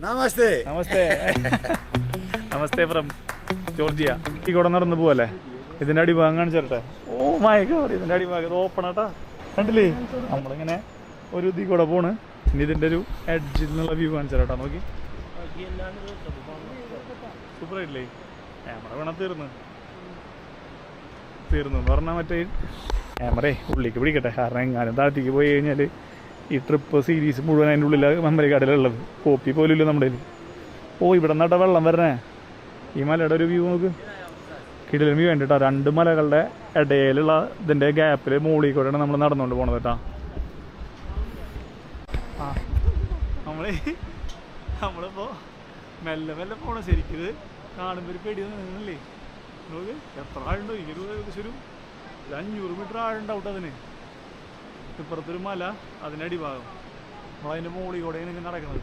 Namaste namaste namaste from Georgia. ഈ കൂടെ നടന്ന് പോവല്ലേ? ഇതിൻ്റെ അടിഭാഗം കാണിച്ചു തരട്ടെ. ഓ മൈ ഗോഡ്, ഇതിൻ്റെ അടിഭാഗം ഇത് ഓപ്പൺ ആട്ടാ. കണ്ടില്ലേ? നമ്മളിങ്ങനെ ഒരു ഇതിൽ കൂടെ പോണ്. ഇനി ഇതിൻ്റെ ഒരു എഡ്ജിൽ നിന്നുള്ള വ്യൂ കാണിച്ചു തരട്ടാ. നോക്കി, സൂപ്പർ ആയിട്ടില്ലേ? ക്യാമറ വേണം തീർന്നു എന്ന് പറഞ്ഞാൽ മറ്റേ ക്യാമറേ ഉള്ളിലേക്ക് പിടിക്കട്ടെ. കാരണം എങ്ങാനും താഴത്തേക്ക് പോയി കഴിഞ്ഞാൽ ഈ ട്രിപ്പ് സീരീസ് മുഴുവൻ അതിൻ്റെ ഉള്ളിൽ മെമ്മറി കാർഡിലുള്ളത്. കോപ്പി പോലും ഇല്ല നമ്മുടെ കയ്യിൽ. ഓ ഇവിടെ നിന്നാട്ടാ വെള്ളം വരണേ. ഈ മലയുടെ ഒരു വ്യൂ നോക്ക്, കിടിലൻ വ്യൂ വേണ്ടിട്ടാ. രണ്ട് മലകളുടെ ഇടയിലുള്ള ഇതിൻ്റെ ഗ്യാപ്പിൽ മുകളിൽ കൂടെയാണ് നമ്മൾ നടന്നുകൊണ്ട് പോണത് കേട്ടാ. ആ നമ്മളിപ്പോൾ മെല്ലെ മെല്ലെ പോകണം. ശരിക്കും ഇത് കാണുമ്പോൾ ഒരു പേടി നിന്നില്ലേ? നോക്ക് എത്ര ആഴുണ്ടോ? ഏകദേശം ഒരു 500 മീറ്റർ ആഴുണ്ടാവും അതിന്. ഇപ്പുറത്തൊരു മല, അതിൻ്റെ അടിഭാഗം. നമ്മളതിൻ്റെ മുകളിൽ കൂടെ ഇങ്ങനെ നടക്കുന്നത്.